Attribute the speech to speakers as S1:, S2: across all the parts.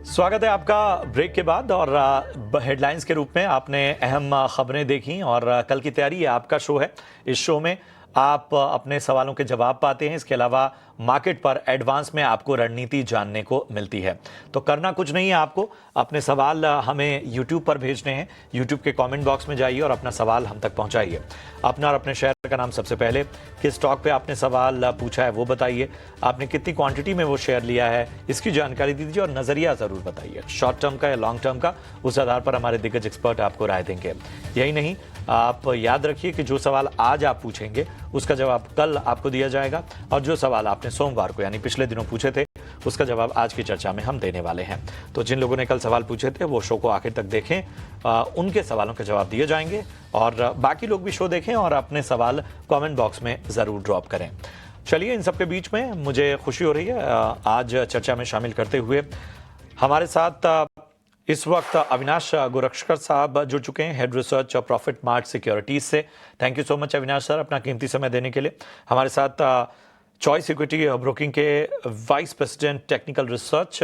S1: स्वागत है आपका ब्रेक के बाद। और हेडलाइंस के रूप में आपने अहम खबरें देखी और कल की तैयारी है। आपका शो है, इस शो में आप अपने सवालों के जवाब पाते हैं। इसके अलावा मार्केट पर एडवांस में आपको रणनीति जानने को मिलती है। तो करना कुछ नहीं है, आपको अपने सवाल हमें यूट्यूब पर भेजने हैं। यूट्यूब के कमेंट बॉक्स में जाइए और अपना सवाल हम तक पहुंचाइए। अपना और अपने शहर का नाम सबसे पहले, किस स्टॉक पे आपने सवाल पूछा है वो बताइए, आपने कितनी क्वांटिटी में वो शेयर लिया है इसकी जानकारी दीजिए और नजरिया जरूर बताइए, शॉर्ट टर्म का या लॉन्ग टर्म का। उस आधार पर हमारे दिग्गज एक्सपर्ट आपको राय देंगे। यही नहीं, आप याद रखिए कि जो सवाल आज आप पूछेंगे उसका जवाब कल आपको दिया जाएगा, और जो सवाल आपने सोमवार को यानी पिछले दिनों पूछे थे उसका जवाब आज की चर्चा में हम देने वाले हैं। तो जिन लोगों ने कल सवाल पूछे थे वो शो को आखिर तक देखें, उनके सवालों के जवाब दिए जाएंगे। और बाकी लोग भी शो देखें और अपने सवाल कमेंट बॉक्स में ज़रूर ड्रॉप करें। चलिए, इन सबके बीच में मुझे खुशी हो रही है आज चर्चा में शामिल करते हुए हमारे साथ इस वक्त अविनाश गोरक्षकर साहब जुड़ चुके हैं, हेड रिसर्च और प्रॉफिट मार्ट सिक्योरिटीज से। Thank you so much Avinash sir, अपना कीमती समय देने के लिए। हमारे साथ चॉइस इक्विटी ब्रोकिंग के vice president technical research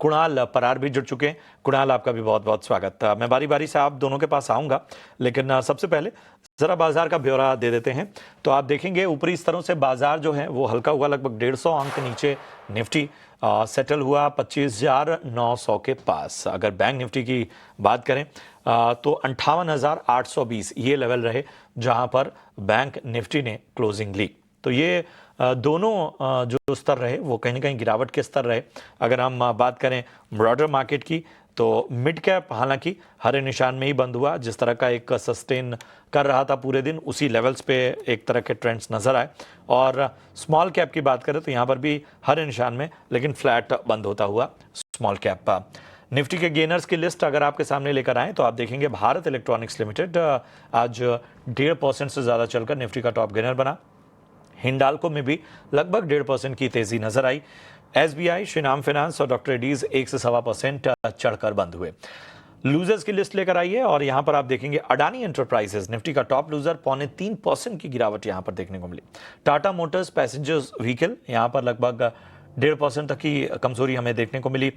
S1: Kunal Parar भी जुड़ चुके हैं। कुणाल, आपका भी बहुत बहुत स्वागत। मैं बारी बारी से आप दोनों के पास आऊँगा, लेकिन सबसे पहले ज़रा बाजार का ब्यौरा दे देते हैं। तो आप देखेंगे ऊपरी स्तरों से बाजार जो है वो हल्का हुआ, लगभग 150 अंक नीचे निफ्टी सेटल हुआ 25,900 के पास। अगर बैंक निफ्टी की बात करें तो 58,820 ये लेवल रहे जहां पर बैंक निफ्टी ने क्लोजिंग ली। तो ये दोनों जो स्तर रहे वो कहीं ना कहीं गिरावट के स्तर रहे। अगर हम बात करें ब्रॉडर मार्केट की तो मिड कैप हालांकि हरे निशान में ही बंद हुआ, जिस तरह का एक सस्टेन कर रहा था पूरे दिन उसी लेवल्स पे एक तरह के ट्रेंड्स नजर आए। और स्मॉल कैप की बात करें तो यहाँ पर भी हरे निशान में, लेकिन फ्लैट बंद होता हुआ स्मॉल कैप। निफ्टी के गेनर्स की लिस्ट अगर आपके सामने लेकर आए तो आप देखेंगे भारत इलेक्ट्रॉनिक्स लिमिटेड आज 1.5% से ज़्यादा चलकर निफ्टी का टॉप गेनर बना। हिंडाल्को में भी लगभग 1.5% की तेजी नजर आई। एसबीआई, श्रीराम फाइनेंस और डॉक्टर रेड्डीज 1 से 1.25% चढ़कर बंद हुए। लूजर्स की लिस्ट लेकर आइए और यहां पर आप देखेंगे अडानी एंटरप्राइजेस निफ्टी का टॉप लूजर, 0.25% की गिरावट यहां पर देखने को मिली। टाटा मोटर्स पैसेंजर्स व्हीकल यहां पर लगभग 1.5% तक की कमजोरी हमें देखने को मिली।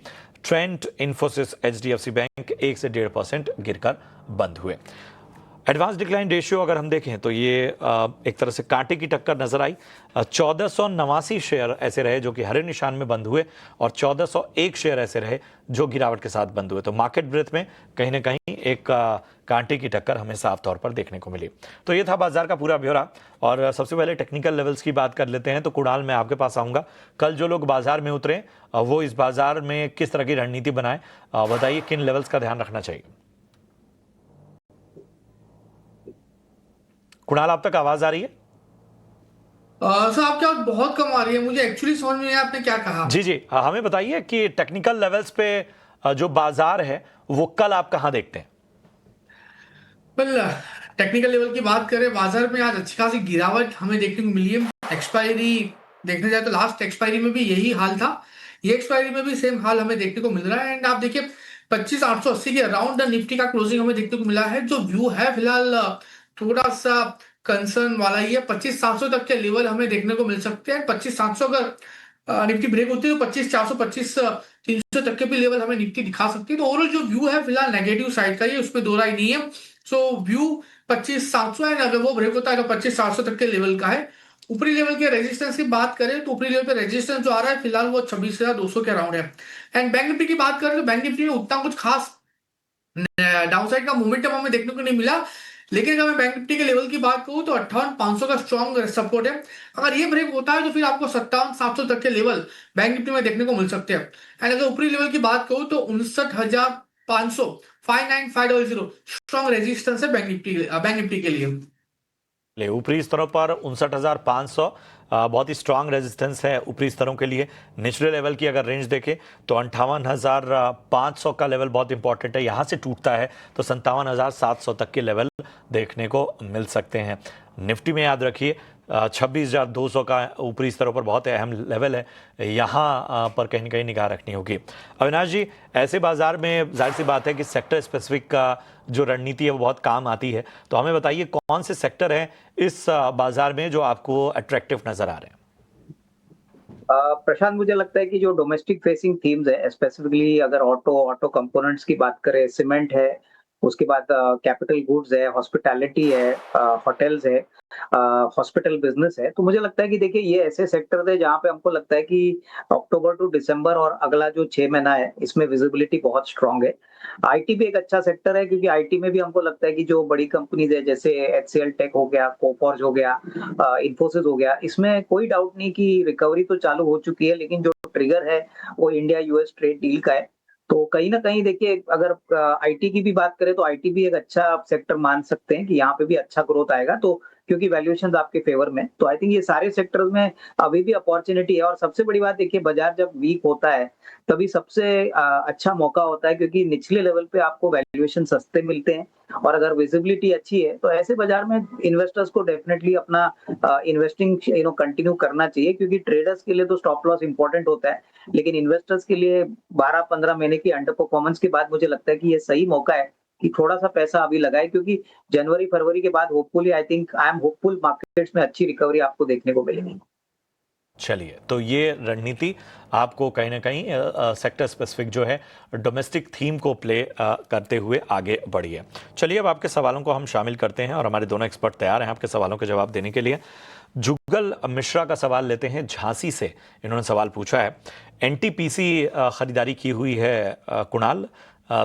S1: ट्रेंट, इन्फोसिस, एचडीएफसी बैंक 1 से 1.5% गिरकर बंद हुए। एडवांस डिक्लाइन रेशियो अगर हम देखें तो ये एक तरह से कांटे की टक्कर नजर आई। 1489 शेयर ऐसे रहे जो कि हरे निशान में बंद हुए और 1401 शेयर ऐसे रहे जो गिरावट के साथ बंद हुए। तो मार्केट ब्रेथ में कहीं ना कहीं एक कांटे की टक्कर हमें साफ तौर पर देखने को मिली। तो ये था बाजार का पूरा ब्यौरा। और सबसे पहले टेक्निकल लेवल्स की बात कर लेते हैं। तो कुणाल, मैं आपके पास आऊँगा। कल जो लोग बाजार में उतरे वो इस बाजार में किस तरह की रणनीति बनाए, बताइए किन लेवल्स का ध्यान रखना चाहिए। कुणाल, आप तक आवाज आ रही है?
S2: सर आपकी आवाज बहुत कम आ रही है, मुझे एक्चुअली समझ में नहीं आया आपने क्या कहा।
S1: जी जी, हमें बताइए कि टेक्निकल लेवल्स पे जो बाजार है वो कल आप कहां देखते हैं?
S2: वेल, टेक्निकल लेवल की बात करें, बाजार में आज अच्छी खासी गिरावट हमें देखने को मिली है। एक्सपायरी देखने जाए तो लास्ट एक्सपायरी में भी यही हाल था, ये एक्सपायरी में भी सेम हाल हमें देखने को मिल रहा है। एंड आप देखिए 25,880 के अराउंड निफ्टी का क्लोजिंग हमें देखने को मिला है। जो व्यू है फिलहाल थोड़ा सा कंसर्न वाला ही है। 25,700 तक के लेवल हमें देखने को मिल सकते हैं। 25,700 अगर निफ्टी ब्रेक होती है तो 25,400, 25,300 तक के भी लेवल हमें निफ्टी दिखा सकती है। तो ओवरऑल जो व्यू है फिलहाल नेगेटिव साइड का ही है, उसमें दो राय नहीं है। सो व्यू 25,700 है, अगर वो ब्रेक होता है तो 25,700 तक के लेवल का है। ऊपरी लेवल के रेजिस्टेंस की बात करें तो ऊपरी लेवल पे रेजिस्टेंस जो आ रहा है फिलहाल वो 26,200 के अराउंड है। एंड बैंक निफ्टी की बात करें तो बैंक निफ्टी में उतना कुछ खास डाउनसाइड का मोमेंटम हमें देखने को नहीं मिला। लेकिन अगर मैं बैंक निफ्टी के लेवल की बात करूं तो 58,500 का स्ट्रॉन्ग सपोर्ट है। अगर ये ब्रेक होता है तो फिर आपको 57,700 तक के लेवल बैंक निफ्टी में देखने को मिल सकते हैं। एंड अगर ऊपरी लेवल की बात करूं तो 59,500, 59,500 स्ट्रॉन्ग रेजिस्टेंस है बैंक निफ्टी के लिए।
S1: ऊपरी स्तरों पर 59,500 बहुत ही स्ट्रांग रेजिस्टेंस है ऊपरी स्तरों के लिए। निचले लेवल की अगर रेंज देखें तो 58,500 का लेवल बहुत इंपॉर्टेंट है। यहाँ से टूटता है तो 57,700 तक के लेवल देखने को मिल सकते हैं। निफ्टी में याद रखिए 26,200 का ऊपरी स्तरों पर बहुत अहम लेवल है, यहाँ पर कहीं ना कहीं निगाह रखनी होगी। अविनाश जी, ऐसे बाजार में जाहिर सी बात है कि सेक्टर स्पेसिफिक का जो रणनीति है वो बहुत काम आती है। तो हमें बताइए कौन से सेक्टर हैं इस बाजार में जो आपको अट्रैक्टिव नजर आ रहे हैं?
S3: प्रशांत, मुझे लगता है कि जो डोमेस्टिक फेसिंग थीम्स है, स्पेसिफिकली अगर ऑटो कंपोनेंट्स की बात करें, सीमेंट है, उसके बाद कैपिटल गुड्स है, हॉस्पिटैलिटी है, होटल्स है, हॉस्पिटल बिजनेस है, तो मुझे लगता है कि देखिए ये ऐसे सेक्टर है जहाँ पे हमको लगता है कि अक्टूबर टू दिसंबर और अगला जो 6 महीना है इसमें विजिबिलिटी बहुत स्ट्रांग है। आईटी भी एक अच्छा सेक्टर है, क्योंकि आईटी में भी हमको लगता है कि जो बड़ी कंपनीज है जैसे एचसीएल टेक हो गया, कोफॉर्ज हो गया, इन्फोसिस हो गया, इसमें कोई डाउट नहीं कि रिकवरी तो चालू हो चुकी है, लेकिन जो ट्रिगर है वो इंडिया यूएस ट्रेड डील का है। तो कहीं ना कहीं देखिए, अगर आईटी की भी बात करें तो आईटी भी एक अच्छा सेक्टर मान सकते हैं कि यहाँ पे भी अच्छा ग्रोथ आएगा, तो क्योंकि वैल्यूएशंस आपके फेवर में, तो आई थिंक ये सारे सेक्टर्स में अभी भी अपॉर्चुनिटी है। और सबसे बड़ी बात देखिए, बाजार जब वीक होता है तभी सबसे अच्छा मौका होता है, क्योंकि निचले लेवल पे आपको वैल्यूएशन सस्ते मिलते हैं, और अगर विजिबिलिटी अच्छी है तो ऐसे बाजार में इन्वेस्टर्स को डेफिनेटली अपना इन्वेस्टिंग कंटिन्यू करना चाहिए, क्योंकि ट्रेडर्स के लिए तो स्टॉप लॉस इंपॉर्टेंट होता है, लेकिन इन्वेस्टर्स के लिए 12-15 महीने की अंडर परफॉर्मेंस के बाद मुझे लगता है कि ये सही मौका है कि थोड़ा सा पैसा अभी लगाए, क्योंकि जनवरी फरवरी के बाद hopefully, I am hopeful, markets में अच्छी रिकवरी आपको देखने को मिलेगी।
S1: चलिए, तो ये रणनीति आपको कहीं ना कहीं सेक्टर स्पेसिफिक जो है डोमेस्टिक थीम को प्ले करते हुए आगे बढ़ी है। चलिए, अब आपके सवालों को हम शामिल करते हैं और हमारे दोनों एक्सपर्ट तैयार हैं आपके सवालों के जवाब देने के लिए। जुगल मिश्रा का सवाल लेते हैं झांसी से। इन्होंने सवाल पूछा है, एनटीपीसी खरीदारी की हुई है कुणाल,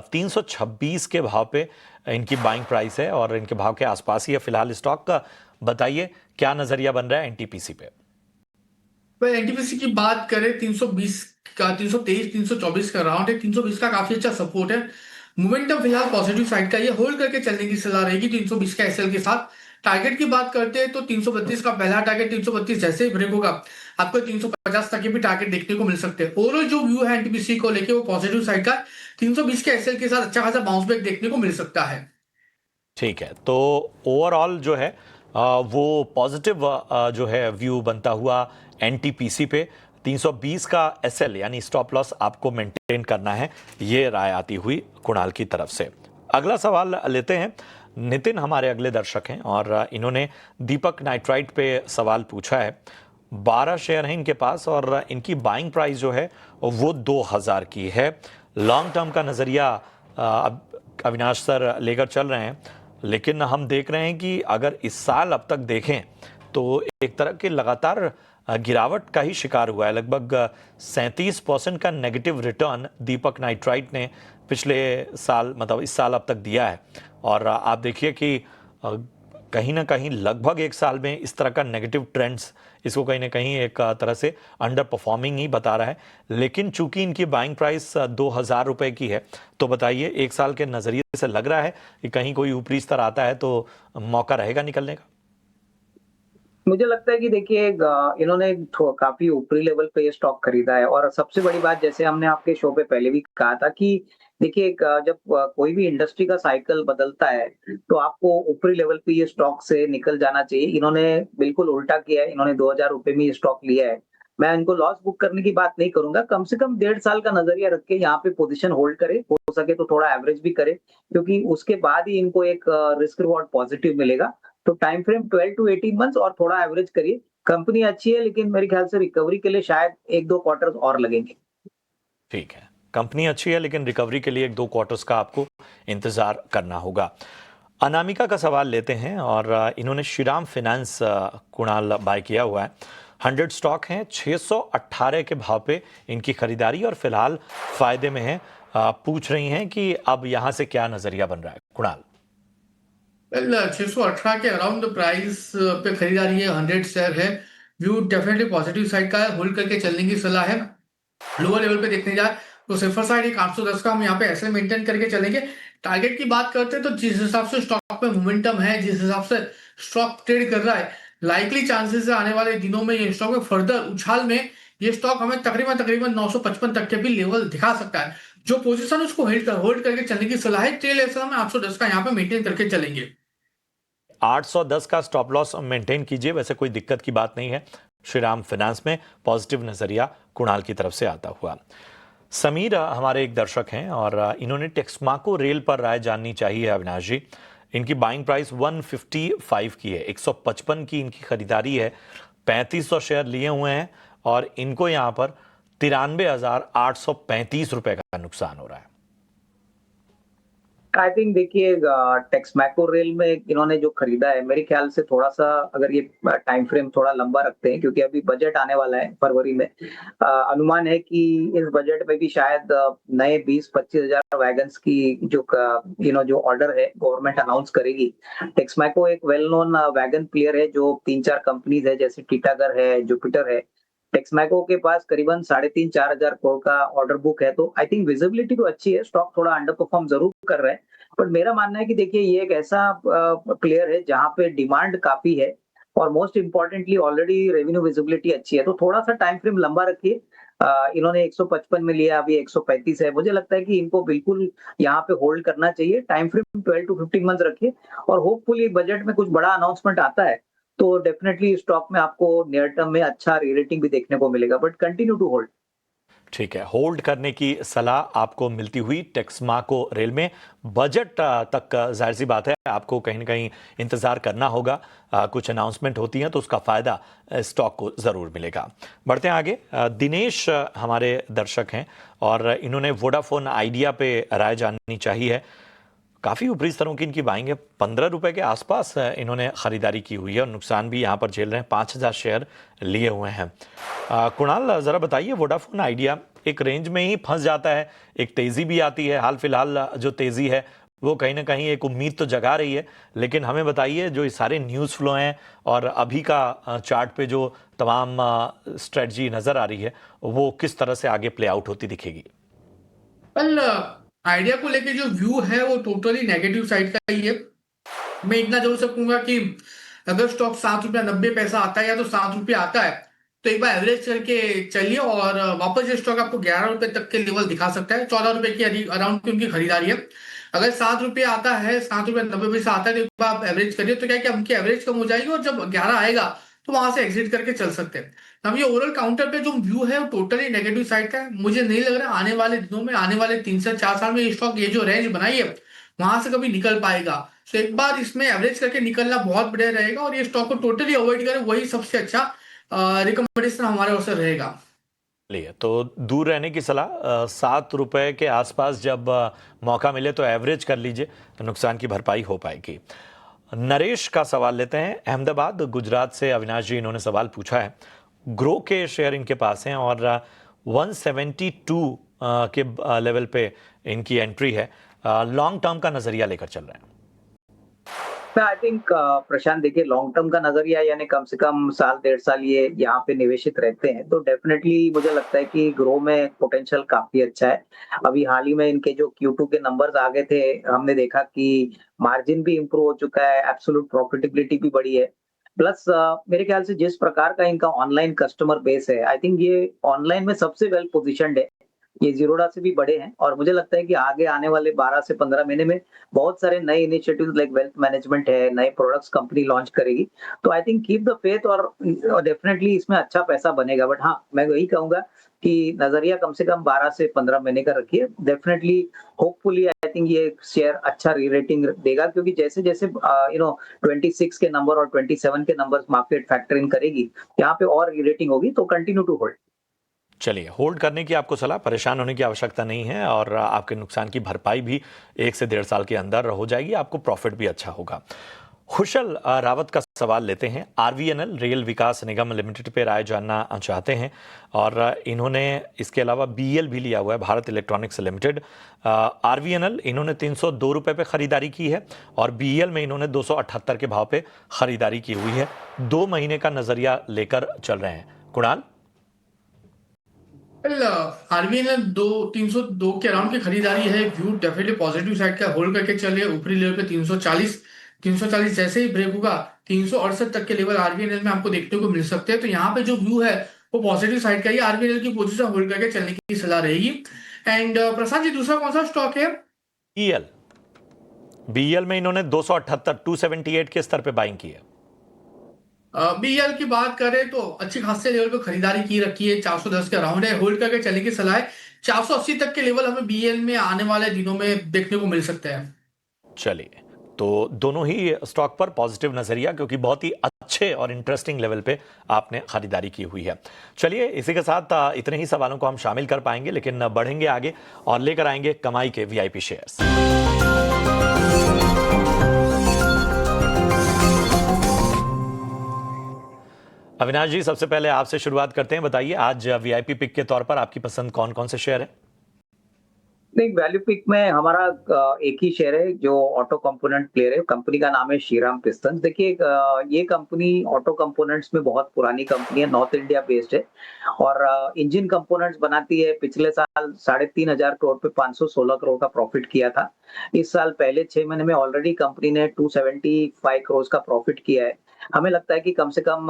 S1: 326 के भाव पे इनकी बाइंग प्राइस है और इनके भाव के आसपास ही है फिलहाल स्टॉक का। बताइए क्या नजरिया बन रहा है एनटीपीसी पे?
S2: पर एनटीपीसी की बात करें, 320 का, 323 324 का राउंड है, 320 का काफी अच्छा सपोर्ट है। मोमेंटम फिलहाल पॉजिटिव साइड का, ये होल्ड करके चलने की सलाह रहेगी 320 का एसएल के साथ। टारगेट की बात करते हैं तो 332 का पहला टारगेट, 332 जैसे ही ब्रेक होगा आपको 350 तक के भी टारगेट देखने को मिल सकते हैं। ओवरऑल जो व्यू है एनटीपीसी को लेके वो पॉजिटिव साइड का, 320 के एसएल के साथ अच्छा खासा बाउंस बैक देखने को मिल सकता है।
S1: ठीक है, तो ओवरऑल जो है वो पॉजिटिव जो है व्यू बनता हुआ एनटीपीसी पे 320 का एसएल यानी स्टॉप लॉस आपको मेंटेन करना है, ये राय आती हुई कुणाल की तरफ से। अगला सवाल लेते हैं। नितिन हमारे अगले दर्शक हैं और इन्होंने दीपक नाइट्राइट पे सवाल पूछा है। 12 शेयर हैं इनके पास और इनकी बाइंग प्राइस जो है वो 2000 की है। लॉन्ग टर्म का नजरिया अविनाश सर लेकर चल रहे हैं, लेकिन हम देख रहे हैं कि अगर इस साल अब तक देखें तो एक तरह के लगातार गिरावट का ही शिकार हुआ है। लगभग 37% का नेगेटिव रिटर्न दीपक नाइट्राइट ने पिछले साल, मतलब इस साल अब तक दिया है। और आप देखिए कि कहीं ना कहीं लगभग एक साल में इस तरह का नेगेटिव ट्रेंड्स इसको कहीं ना कहीं एक तरह से अंडर परफॉर्मिंग ही बता रहा है। लेकिन चूंकि इनकी बाइंग प्राइस 2000 रुपए की है, तो बताइए एक साल के नजरिए से लग रहा है कि कहीं कोई ऊपरी स्तर आता है तो मौका रहेगा निकलने का?
S3: मुझे लगता है कि देखिए, इन्होंने काफी ऊपरी लेवल पे ये स्टॉक खरीदा है, और सबसे बड़ी बात, जैसे हमने आपके शो पे पहले भी कहा था कि देखिए, जब कोई भी इंडस्ट्री का साइकिल बदलता है तो आपको ऊपरी लेवल पे ये स्टॉक से निकल जाना चाहिए। इन्होंने बिल्कुल उल्टा किया है, इन्होंने 2000 रुपए में ये स्टॉक लिया है। मैं इनको लॉस बुक करने की बात नहीं करूंगा, कम से कम 1.5 साल का नजरिया रख के यहाँ पे पोजीशन होल्ड करे, हो सके तो थोड़ा एवरेज भी करे, क्योंकि उसके बाद ही इनको एक रिस्क रिवॉर्ड पॉजिटिव मिलेगा। तो टाइम फ्रेम 12 टू 18 मंथ्स और थोड़ा एवरेज करिए। कंपनी अच्छी है, लेकिन मेरे ख्याल से रिकवरी के लिए शायद 1-2 क्वार्टर्स और लगेंगे।
S1: ठीक है, कंपनी अच्छी है लेकिन रिकवरी के लिए 1-2 क्वार्टर्स का आपको इंतजार करना होगा। अनामिका का सवाल लेते हैं और इन्होंने श्रीराम फाइनेंस कुणाल बाय किया हुआ है। 100 स्टॉक हैं, 618 के भाव पे इनकी खरीदारी और फिलहाल फायदे में है। पूछ रही हैं कि अब यहां से क्या नजरिया बन रहा है कुणाल?
S2: वेल, 618 के अराउंड प्राइस पे खरीदारी है, 100 शेयर है। व्यू डेफिनेटली पॉजिटिव साइड का है, होल्ड करके चलने की सलाह है। लोअर लेवल पे देखने जाए तो सिफर साइड एक 810 का हम यहाँ पे ऐसे मेंटेन करके चलेंगे। टारगेट की बात करते हैं तो जिस हिसाब से स्टॉक में मोमेंटम है, जिस हिसाब से स्टॉक ट्रेड कर रहा है, लाइकली चांसेस है आने वाले दिनों में ये स्टॉक में फर्दर उछाल में ये स्टॉक हमें तकरीबन तकरीबन 955 तक के भी लेवल दिखा सकता है। जो पोजीशन उसको होल्ड करके चलने की सलाह है। ट्रेल ऐसा हम 810 का यहाँ पे मेंटेन करके चलेंगे।
S1: 810 का स्टॉप लॉस मेंटेन कीजिए, वैसे कोई दिक्कत की बात नहीं है। श्रीराम फाइनेंस में पॉजिटिव नजरिया कुणाल की तरफ से आता हुआ। समीर हमारे एक दर्शक हैं और इन्होंने टेक्समाको रेल पर राय जाननी चाहिए अविनाश जी। इनकी बाइंग प्राइस 155 की है, 155 की इनकी खरीदारी है, 3500 शेयर लिए हुए हैं और इनको यहां पर 93,835 रुपए का नुकसान हो रहा है।
S3: आई थिंक देखिए टेक्समैको रेल में इन्होंने जो खरीदा है, मेरे ख्याल से थोड़ा सा अगर ये टाइम फ्रेम थोड़ा लंबा रखते हैं, क्योंकि अभी बजट आने वाला है फरवरी में। अनुमान है कि इस बजट में भी शायद नए 20-25 हजार वैगन्स की जो ऑर्डर है गवर्नमेंट अनाउंस करेगी। टेक्समैको एक वेल नोन वैगन प्लेयर है, जो 3-4 कंपनीज है जैसे टीटागर है, जुपिटर है। टेक्समैको के पास करीबन 3,500-4 हजार करोड़ का ऑर्डर बुक है, तो आई थिंक विजिबिलिटी तो अच्छी है। स्टॉक थोड़ा अंडर परफॉर्म जरूर कर रहा है, पर मेरा मानना है कि देखिए ये एक ऐसा प्लेयर है जहां पे डिमांड काफी है, और most importantly already revenue visibility अच्छी है। तो थोड़ा सा टाइम फ्रेम लंबा रखिए। इन्होंने 155 में लिया, अभी 135 है। मुझे लगता है कि इनको बिल्कुल यहाँ पे होल्ड करना चाहिए। टाइम फ्रेम 12 to 15 मंथ रखिए, और होपफुली बजट में कुछ बड़ा अनाउंसमेंट आता है तो डेफिनेटली स्टॉक में आपको नियर टर्म में अच्छा रेटिंग भी देखने को मिलेगा, बट कंटिन्यू टू होल्ड।
S1: ठीक है, होल्ड करने की सलाह आपको मिलती हुई टेक्समाको रेल में। बजट तक जाहिर सी बात है आपको कहीं ना कहीं इंतजार करना होगा। कुछ अनाउंसमेंट होती हैं तो उसका फायदा स्टॉक को जरूर मिलेगा। बढ़ते हैं आगे। दिनेश हमारे दर्शक हैं और इन्होंने वोडाफोन आइडिया पे राय जाननी चाहिए। काफ़ी ऊपरी स्तरों की इनकी बाइंग है। 15 रुपए के आसपास इन्होंने खरीदारी की हुई है और नुकसान भी यहाँ पर झेल रहे हैं। 5,000 शेयर लिए हुए हैं। कुणाल, ज़रा बताइए, वोडाफोन आइडिया एक रेंज में ही फंस जाता है, एक तेज़ी भी आती है। हाल फिलहाल जो तेज़ी है वो कहीं ना कहीं एक उम्मीद तो जगा रही है, लेकिन हमें बताइए जो ये सारे न्यूज़ फ्लो हैं और अभी का चार्ट पे जो तमाम स्ट्रेटजी नज़र आ रही है वो किस तरह से आगे प्ले आउट होती दिखेगी?
S2: वेल, आइडिया को लेके जो व्यू है वो टोटली नेगेटिव साइड का ही है। मैं इतना जरूर सकूंगा कि अगर स्टॉक ₹7.90 आता है या तो ₹7 आता है, तो एक बार एवरेज करके चलिए और वापस ये स्टॉक आपको ₹11 तक के लेवल दिखा सकता है। ₹14 के अराउंड की उनकी खरीदारी है। अगर ₹7 आता है, ₹7.90 आता है, तो एक बार आप एवरेज करिए, तो क्या उनकी एवरेज कम हो जाएगी और जब 11 आएगा तो वहां से एग्जिट करके चल सकते हैं। अब ये ओवरऑल काउंटर पे जो व्यू है वो टोटली नेगेटिव साइड का है। मुझे नहीं लग रहा आने वाले दिनों में, आने वाले 3 से 4 साल में ये स्टॉक ये जो रेंज बनाई है वहां से कभी निकल पाएगा। तो एक बार इसमें एवरेज करके निकलना बहुत बढ़िया रहेगा और ये स्टॉक को टोटली अवॉइड करें, वही सबसे अच्छा रिकमेंडेशन हमारे ओर से रहेगा।
S1: लिए तो दूर रहने की सलाह। 7 रुपए के आसपास जब मौका मिले तो एवरेज कर लीजिए, तो नुकसान की भरपाई हो पाएगी। नरेश का सवाल लेते हैं अहमदाबाद गुजरात से। अविनाश जी, इन्होंने सवाल पूछा है। ग्रो के शेयर इनके पास हैं और 172 के लेवल पे इनकी एंट्री है। लॉन्ग टर्म का नजरिया लेकर चल रहे हैं।
S3: आई थिंक प्रशांत, देखिए लॉन्ग टर्म का नजरिया यानी कम से कम साल 1.5 साल ये यहाँ पे निवेशित रहते हैं, तो डेफिनेटली मुझे लगता है कि ग्रो में पोटेंशियल काफी अच्छा है। अभी हाल ही में इनके जो Q2 के नंबर्स आ गए थे, हमने देखा कि मार्जिन भी इंप्रूव हो चुका है, एब्सोल्यूट प्रॉफिटेबिलिटी भी बढ़ी है। प्लस मेरे ख्याल से जिस प्रकार का इनका ऑनलाइन कस्टमर बेस है, आई थिंक ये ऑनलाइन में सबसे वेल पोजिशनड है। ये जीरोडा से भी बड़े हैं, और मुझे लगता है कि आगे आने वाले 12 से 15 महीने में बहुत सारे नए इनिशिएटिव्स लाइक वेल्थ मैनेजमेंट है, नए प्रोडक्ट्स कंपनी लॉन्च करेगी। तो I think keep the faith, और डेफिनेटली इसमें अच्छा पैसा बनेगा। बट हाँ, मैं वही कहूंगा कि नजरिया कम से कम 12 से 15 महीने का रखिए। डेफिनेटली होपफुली आई थिंक ये शेयर अच्छा री रेटिंग देगा, क्योंकि जैसे जैसे 26 के नंबर और 27 के नंबर मार्केट फैक्टर इन करेगी, यहाँ पे और री रेटिंग होगी। तो कंटिन्यू टू होल्ड।
S1: चलिए, होल्ड करने की आपको सलाह, परेशान होने की आवश्यकता नहीं है और आपके नुकसान की भरपाई भी 1 से 1.5 साल के अंदर हो जाएगी। आपको प्रॉफिट भी अच्छा होगा। खुशल रावत का सवाल लेते हैं। आरवीएनएल रेल विकास निगम लिमिटेड पे राय जानना चाहते हैं और इन्होंने इसके अलावा बीएल भी लिया हुआ है, भारत इलेक्ट्रॉनिक्स लिमिटेड। आरवीएनएल इन्होंने 302 रुपए पे खरीदारी की है और बीएल में इन्होंने 278 के भाव पे खरीदारी की हुई है। 2 महीने का नजरिया लेकर चल रहे हैं। कुणाल?
S2: आरबीआई ने 302 के अराउंड की खरीदारी है। व्यू डेफिनेटली पॉजिटिव साइड का, होल्ड करके चलिए। ऊपरी लेवल पे 340 जैसे ही ब्रेक होगा 368 तक के लेवल आरबीआई में आपको देखने को मिल सकते हैं। तो यहाँ पे जो व्यू है वो पॉजिटिव साइड का ही, आरबीआई की पोजीशन होल्ड करके चलने की सलाह रहेगी। एंड प्रसाद जी, दूसरा कौन सा स्टॉक है?
S1: बीएल। बीएल में इन्होंने 278 के स्तर पे बाइंग की है।
S2: बीएल की बात करें तो अच्छी खासे लेवल पे खरीदारी की रखी है। 410 का राउंड है, होल्ड करके चलने की सलाह है। 480 तक के लेवल हमें बीएल में आने वाले दिनों में देखने को मिल सकते हैं।
S1: चलिए, तो दोनों ही स्टॉक पर पॉजिटिव नजरिया, क्योंकि बहुत ही अच्छे और इंटरेस्टिंग लेवल पे आपने खरीदारी की हुई है। चलिए, इसी के साथ इतने ही सवालों को हम शामिल कर पाएंगे, लेकिन बढ़ेंगे आगे और लेकर आएंगे कमाई के वीआईपी शेयर्स। अविनाश जी, सबसे पहले आपसे शुरुआत करते हैं। बताइए, आज वीआईपी पिक के तौर पर आपकी पसंद कौन कौन से शेयर है?
S3: नहीं, वैल्यू पिक में हमारा एक ही शेयर है जो ऑटो कंपोनेंट प्लेयर है। कंपनी का नाम है श्रीराम पिस्टन। देखिए, ये कंपनी ऑटो कंपोनेंट्स में बहुत पुरानी कंपनी है, नॉर्थ इंडिया बेस्ड है और इंजन कंपोनेंट्स बनाती है। पिछले साल 3,500 करोड़ पे 516 करोड़ का प्रॉफिट किया था। इस साल पहले 6 महीने में ऑलरेडी कंपनी ने 275 करोड़ का प्रॉफिट किया है। हमें लगता है कि कम से कम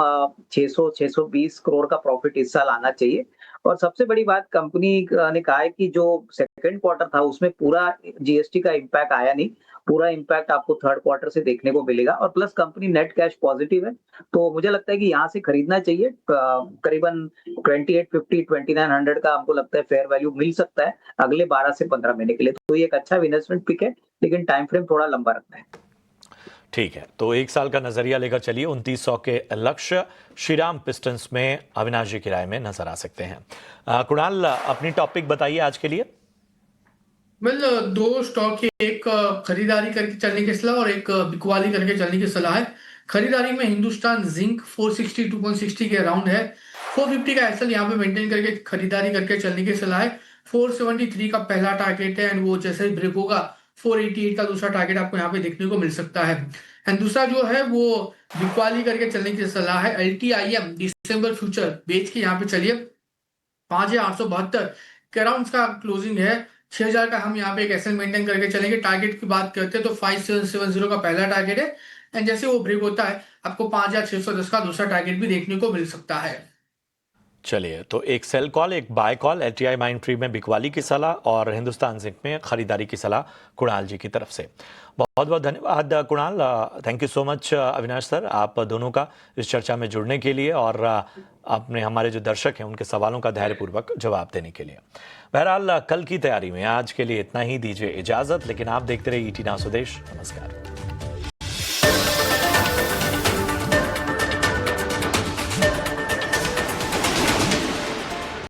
S3: 600-620 करोड़ का प्रॉफिट इस साल आना चाहिए। और सबसे बड़ी बात, कंपनी ने कहा है कि जो सेकंड क्वार्टर था उसमें पूरा जीएसटी का इम्पैक्ट आया नहीं, पूरा इम्पैक्ट आपको थर्ड क्वार्टर से देखने को मिलेगा और plus company net cash positive है। तो मुझे लगता है कि यहाँ से खरीदना चाहिए। करीबन 2850 2900 का हमको लगता है फेयर वैल्यू मिल सकता है अगले 12 से 15 महीने के लिए। तो ये एक अच्छा इन्वेस्टमेंट पिक है, लेकिन टाइम फ्रेम थोड़ा लंबा रखना है।
S1: ठीक है, तो एक साल का नजरिया लेकर चलिए। 2900 के लक्ष्य श्रीराम पिस्टन्स में अविनाश जी की राय में नजर आ सकते हैं। कुणाल, अपनी टॉपिक बताइए आज के लिए।
S2: मतलब दो स्टॉक की एक खरीदारी करके चलने की सलाह और एक बिकवाली करके चलने की सलाह है। खरीदारी में हिंदुस्तान जिंक 462.60 के अराउंड है। 450 का एसएल यहाँ पे मेंटेन करके खरीदारी करके चलने की सलाह है। 473 का पहला टारगेट है एंड वो जैसे ही ब्रेक होगा 488 का दूसरा टारगेट आपको यहाँ पे देखने को मिल सकता है। एंड दूसरा जो है वो बिकवाली करके चलने की सलाह है। LTIM दिसंबर फ्यूचर बेच के यहाँ पे चलिए 5,872 के अराउंड का क्लोजिंग है। 6,000 का हम यहाँ पे एक एसएल मेंटेन करके चलेंगे। टारगेट की बात करते हैं तो 5770 का पहला टारगेट है एंड जैसे वो ब्रेक होता है आपको 5,610 का दूसरा टारगेट भी देखने को मिल सकता है।
S1: चलिए, तो एक सेल कॉल, एक buy call, LTI Mindtree में बिकवाली की सलाह और हिंदुस्तान जिंक में खरीदारी की सलाह कुणाल जी की तरफ से। बहुत बहुत धन्यवाद Kunal. Thank you so much Avinash sir, आप दोनों का इस चर्चा में जुड़ने के लिए और आपने हमारे जो दर्शक हैं उनके सवालों का धैर्यपूर्वक जवाब देने के लिए। बहरहाल, कल की तैयारी में आज के लिए इतना ही। दीजिए इजाजत, लेकिन आप देखते रहिए ET नाउ स्वदेश। नमस्कार।